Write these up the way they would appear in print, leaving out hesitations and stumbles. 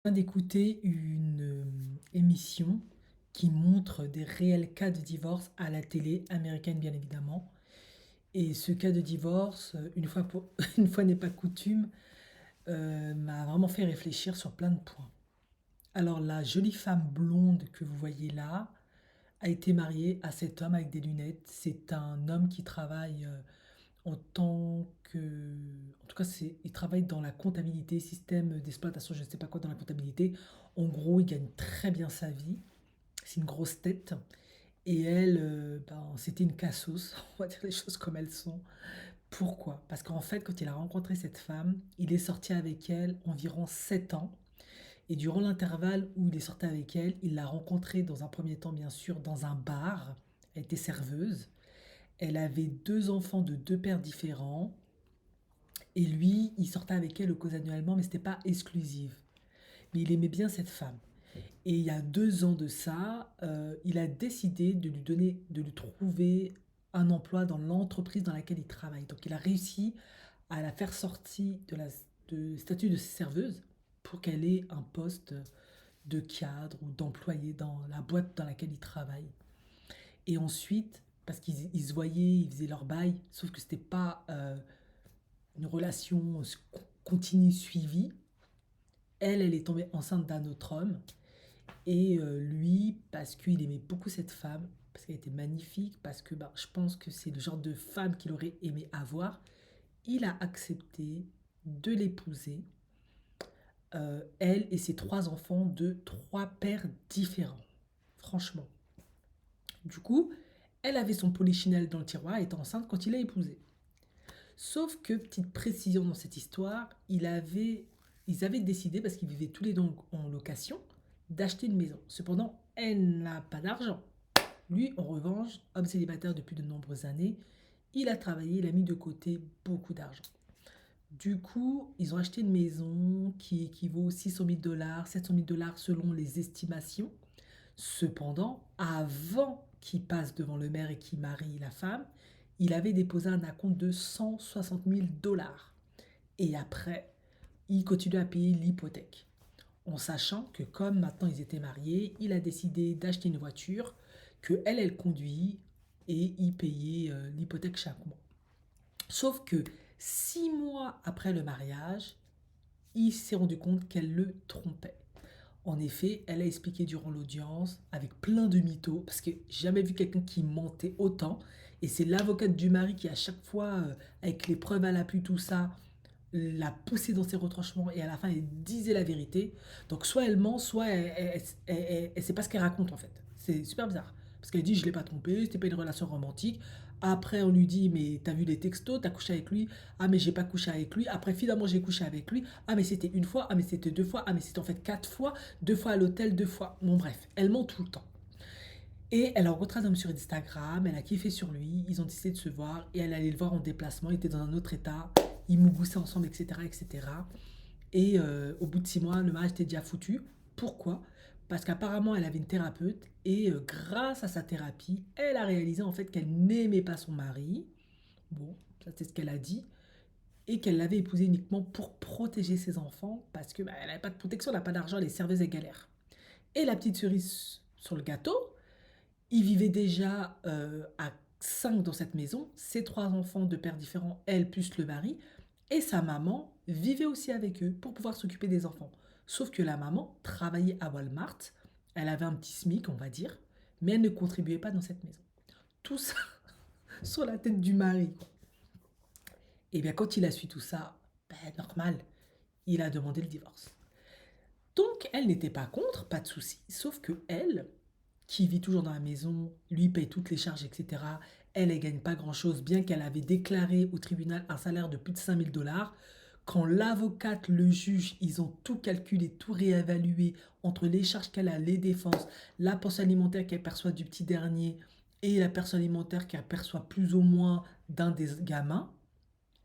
Viens d'écouter une émission qui montre des réels cas de divorce à la télé américaine, bien évidemment. Et ce cas de divorce, une fois n'est pas coutume, m'a vraiment fait réfléchir sur plein de points. Alors, la jolie femme blonde que vous voyez là a été mariée à cet homme avec des lunettes. C'est un homme qui travaille en tant que... En tout cas, il travaille dans la comptabilité, système d'exploitation, je ne sais pas quoi dans la comptabilité. En gros, il gagne très bien sa vie. C'est une grosse tête. Et elle, ben, c'était une cassos, on va dire les choses comme elles sont. Pourquoi? Parce qu'en fait, quand il a rencontré cette femme, il est sorti avec elle environ 7 ans. Et durant l'intervalle où il est sorti avec elle, il l'a rencontrée dans un premier temps, bien sûr, dans un bar. Elle était serveuse. Elle avait deux enfants de deux pères différents. Et lui, il sortait avec elle occasionnellement, mais c'était pas exclusif. Mais il aimait bien cette femme. Et il y a 2 ans de ça, il a décidé de lui trouver un emploi dans l'entreprise dans laquelle il travaille. Donc il a réussi à la faire sortir de statut de serveuse pour qu'elle ait un poste de cadre ou d'employé dans la boîte dans laquelle il travaille. Et ensuite, parce qu'ils se voyaient, ils faisaient leur bail, sauf que c'était pas une relation continue suivie. Elle est tombée enceinte d'un autre homme. Et lui, parce qu'il aimait beaucoup cette femme, parce qu'elle était magnifique, parce que bah, je pense que c'est le genre de femme qu'il aurait aimé avoir, il a accepté de l'épouser, elle et ses 3 enfants de 3 pères différents. Franchement. Du coup, elle avait son polichinelle dans le tiroir, elle était enceinte quand il l'a épousée. Sauf que, petite précision dans cette histoire, ils avaient décidé, parce qu'ils vivaient tous les deux en location, d'acheter une maison. Cependant, elle n'a pas d'argent. Lui, en revanche, homme célibataire depuis de nombreuses années, il a travaillé, il a mis de côté beaucoup d'argent. Du coup, ils ont acheté une maison qui équivaut 600 000 dollars, 700 000 dollars selon les estimations. Cependant, avant qu'il passe devant le maire et qu'il marie la femme, il avait déposé un acompte de 160 000 dollars. Et après, il continue à payer l'hypothèque. En sachant que comme maintenant ils étaient mariés, il a décidé d'acheter une voiture que elle conduit et y payer l'hypothèque chaque mois. Sauf que 6 mois après le mariage, il s'est rendu compte qu'elle le trompait. En effet, elle a expliqué durant l'audience, avec plein de mythos, parce que j'ai jamais vu quelqu'un qui mentait autant. Et c'est l'avocate du mari qui, à chaque fois, avec les preuves à l'appui, tout ça, l'a poussée dans ses retranchements et à la fin, elle disait la vérité. Donc, soit elle ment, soit elle sait pas ce qu'elle raconte en fait. C'est super bizarre. Parce qu'elle dit, je l'ai pas trompé, c'était pas une relation romantique. Après, on lui dit, mais t'as vu les textos, t'as couché avec lui. Ah, mais j'ai pas couché avec lui. Après, finalement, j'ai couché avec lui. Ah, mais c'était une fois. Ah, mais c'était 2 fois. Ah, mais c'était en fait 4 fois. 2 fois à l'hôtel, 2 fois. Bon, bref, elle ment tout le temps. Et elle a rencontré un homme sur Instagram, elle a kiffé sur lui, ils ont décidé de se voir et elle allait le voir en déplacement, il était dans un autre état, ils mougoussaient ensemble, etc. etc. Et au bout de 6 mois, le mariage était déjà foutu. Pourquoi? Parce qu'apparemment, elle avait une thérapeute et grâce à sa thérapie, elle a réalisé en fait qu'elle n'aimait pas son mari. Bon, ça c'est ce qu'elle a dit. Et qu'elle l'avait épousé uniquement pour protéger ses enfants parce que bah, elle n'avait pas de protection, elle n'a pas d'argent, elle est serveuse et galère. Et la petite cerise sur le gâteau, ils vivaient déjà à 5 dans cette maison, ses 3 enfants de pères différents, elle plus le mari, et sa maman vivait aussi avec eux pour pouvoir s'occuper des enfants. Sauf que la maman travaillait à Walmart, elle avait un petit SMIC, on va dire, mais elle ne contribuait pas dans cette maison. Tout ça sur la tête du mari. Et bien quand il a su tout ça, ben, normal, il a demandé le divorce. Donc elle n'était pas contre, pas de souci, sauf que elle, qui vit toujours dans la maison, lui paye toutes les charges, etc. Elle ne gagne pas grand-chose, bien qu'elle avait déclaré au tribunal un salaire de plus de 5 000 dollars. Quand l'avocate, le juge, ils ont tout calculé, tout réévalué entre les charges qu'elle a, les défenses, la pension alimentaire qu'elle perçoit du petit dernier et la pension alimentaire qu'elle perçoit plus ou moins d'un des gamins,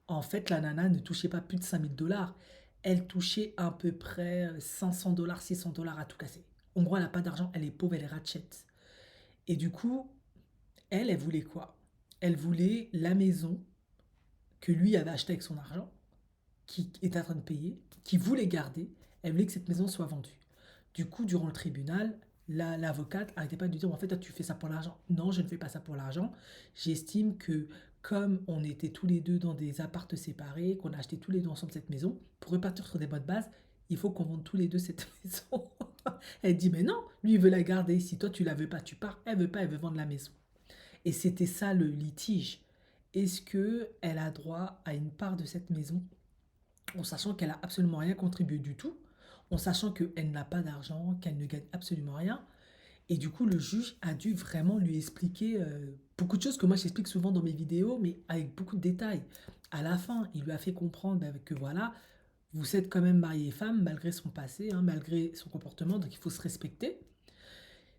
en fait, la nana ne touchait pas plus de 5 000 dollars. Elle touchait à peu près 500 dollars, 600 dollars à tout casser. En gros, elle n'a pas d'argent, elle est pauvre, elle est ratchette. Et du coup, elle voulait quoi? Elle voulait la maison que lui avait achetée avec son argent, qui était en train de payer, qui voulait garder. Elle voulait que cette maison soit vendue. Du coup, durant le tribunal, l'avocate n'arrêtait pas de lui dire, en fait, toi, tu fais ça pour l'argent. Non, je ne fais pas ça pour l'argent. J'estime que comme on était tous les deux dans des appartes séparés, qu'on a acheté tous les deux ensemble cette maison, pour repartir sur des bonnes bases, il faut qu'on vende tous les deux cette maison. Elle dit, mais non, lui, il veut la garder. Si toi, tu la veux pas, tu pars. Elle veut pas, elle veut vendre la maison. Et c'était ça le litige. Est-ce que elle a droit à une part de cette maison en sachant qu'elle a absolument rien contribué du tout, en sachant qu'elle n'a pas d'argent, qu'elle ne gagne absolument rien. Et du coup, le juge a dû vraiment lui expliquer beaucoup de choses que moi j'explique souvent dans mes vidéos, mais avec beaucoup de détails. À la fin, il lui a fait comprendre que voilà, vous êtes quand même marié et femme malgré son passé, hein, malgré son comportement, donc il faut se respecter.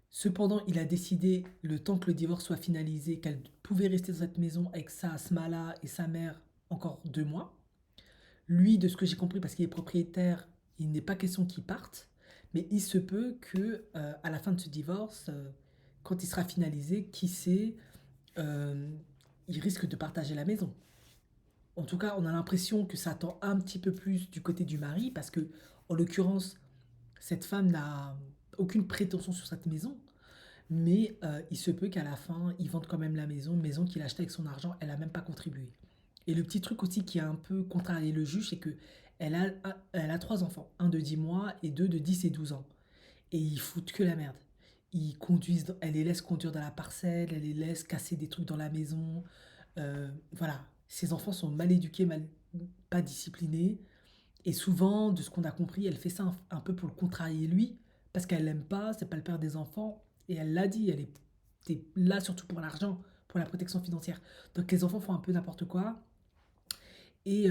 Cependant, il a décidé, le temps que le divorce soit finalisé, qu'elle pouvait rester dans cette maison avec sa Asmala et sa mère encore 2 mois. Lui, de ce que j'ai compris, parce qu'il est propriétaire, il n'est pas question qu'il parte, mais il se peut que à la fin de ce divorce, quand il sera finalisé, qui sait, euh, il risque de partager la maison. En tout cas, on a l'impression que ça tend un petit peu plus du côté du mari, parce que, en l'occurrence, cette femme n'a aucune prétention sur cette maison, mais il se peut qu'à la fin, il vende quand même la maison, une maison qu'il a achetée avec son argent, elle n'a même pas contribué. Et le petit truc aussi qui a un peu contrarié le juge, c'est que elle a 3 enfants, un de 10 mois et deux de 10 et 12 ans. Et ils foutent que la merde. Elle les laisse conduire dans la parcelle, elle les laisse casser des trucs dans la maison. Voilà, ces enfants sont mal éduqués, pas disciplinés. Et souvent, de ce qu'on a compris, elle fait ça un peu pour le contrarier lui, parce qu'elle l'aime pas, c'est pas le père des enfants. Et elle l'a dit, elle était là surtout pour l'argent, pour la protection financière. Donc les enfants font un peu n'importe quoi. Et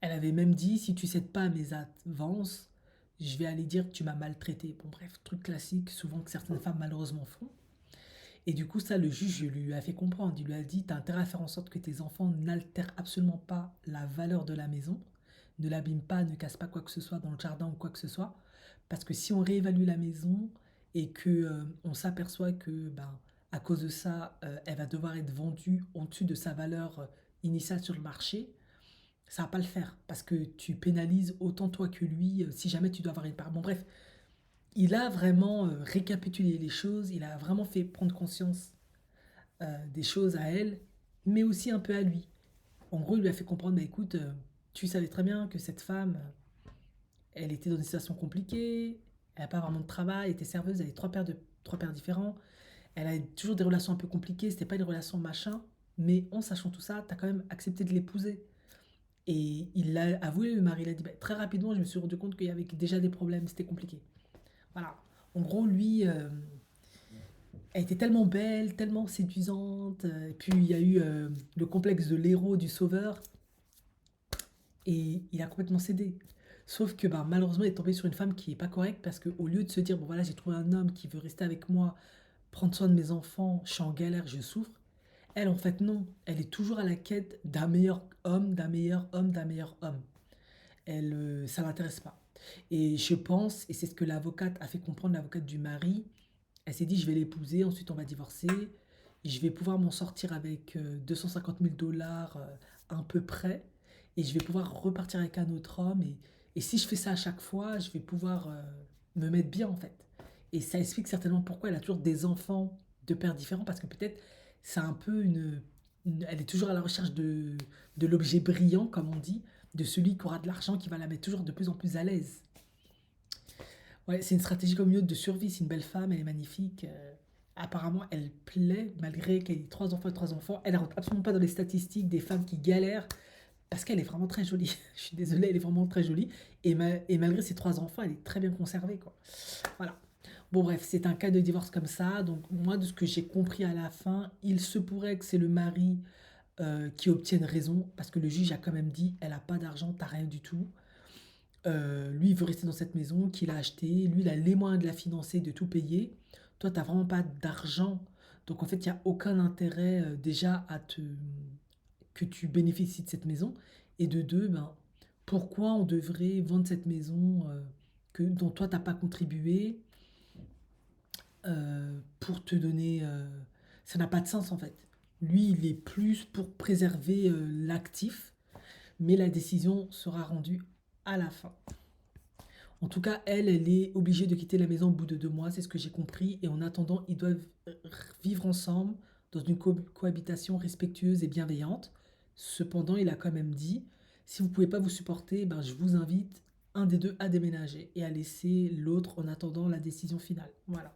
elle avait même dit, si tu cèdes pas à mes avances, je vais aller dire que tu m'as maltraité. Bon bref, truc classique, souvent que certaines femmes malheureusement font. Et du coup, ça, le juge lui a fait comprendre. Il lui a dit, tu as intérêt à faire en sorte que tes enfants n'altèrent absolument pas la valeur de la maison, ne l'abîment pas, ne cassent pas quoi que ce soit dans le jardin ou quoi que ce soit. Parce que si on réévalue la maison et que on s'aperçoit que, ben, à cause de ça, elle va devoir être vendue au-dessus de sa valeur initiale sur le marché, ça va pas le faire parce que tu pénalises autant toi que lui si jamais tu dois avoir une part. Bon bref, il a vraiment récapitulé les choses, il a vraiment fait prendre conscience des choses à elle, mais aussi un peu à lui. En gros, il lui a fait comprendre, bah écoute, tu savais très bien que cette femme, elle était dans une situation compliquée, elle n'a pas vraiment de travail, elle était serveuse, elle avait trois pères différents, elle a toujours des relations un peu compliquées, c'était pas une relation machin, mais en sachant tout ça, tu as quand même accepté de l'épouser. Et il l'a avoué, le mari, il a dit, bah, très rapidement, je me suis rendu compte qu'il y avait déjà des problèmes, c'était compliqué. Voilà. En gros, lui, elle était tellement belle, tellement séduisante. Et puis, il y a eu le complexe de l'héros, du sauveur. Et il a complètement cédé. Sauf que bah, malheureusement, il est tombé sur une femme qui est pas correcte parce qu'au lieu de se dire, bon voilà, j'ai trouvé un homme qui veut rester avec moi, prendre soin de mes enfants, je suis en galère, je souffre. Elle, en fait, non. Elle est toujours à la quête d'un meilleur homme, d'un meilleur homme, d'un meilleur homme. Ça l'intéresse pas. Et je pense, et c'est ce que l'avocate a fait comprendre, l'avocate du mari, elle s'est dit, je vais l'épouser, ensuite on va divorcer, je vais pouvoir m'en sortir avec 250 000 $ à peu près, et je vais pouvoir repartir avec un autre homme, et si je fais ça à chaque fois, je vais pouvoir me mettre bien en fait. Et ça explique certainement pourquoi elle a toujours des enfants de pères différents, parce que peut-être c'est un peu elle est toujours à la recherche de l'objet brillant, comme on dit, de celui qui aura de l'argent, qui va la mettre toujours de plus en plus à l'aise. Ouais, c'est une stratégie comme une autre de survie. C'est une belle femme, elle est magnifique. Apparemment, elle plaît, malgré qu'elle ait 3 enfants et 3 enfants. Elle ne rentre absolument pas dans les statistiques des femmes qui galèrent, parce qu'elle est vraiment très jolie. Je suis désolée, elle est vraiment très jolie. Et malgré ses 3 enfants, elle est très bien conservée, quoi. Voilà. Bon, bref, c'est un cas de divorce comme ça. Donc, moi, de ce que j'ai compris à la fin, il se pourrait que c'est le mari qui obtienne raison, parce que le juge a quand même dit, elle n'a pas d'argent, t'as rien du tout. Lui, il veut rester dans cette maison qu'il a achetée. Lui, il a les moyens de la financer, de tout payer. Toi, tu n'as vraiment pas d'argent. Donc, en fait, il n'y a aucun intérêt déjà que tu bénéficies de cette maison. Et de deux, ben, pourquoi on devrait vendre cette maison dont toi, tu n'as pas contribué pour te donner... ça n'a pas de sens, en fait. Lui, il est plus pour préserver l'actif, mais la décision sera rendue à la fin. En tout cas, elle est obligée de quitter la maison au bout de 2 mois, c'est ce que j'ai compris. Et en attendant, ils doivent vivre ensemble dans une cohabitation respectueuse et bienveillante. Cependant, il a quand même dit, si vous ne pouvez pas vous supporter, ben, je vous invite un des deux à déménager et à laisser l'autre en attendant la décision finale. Voilà.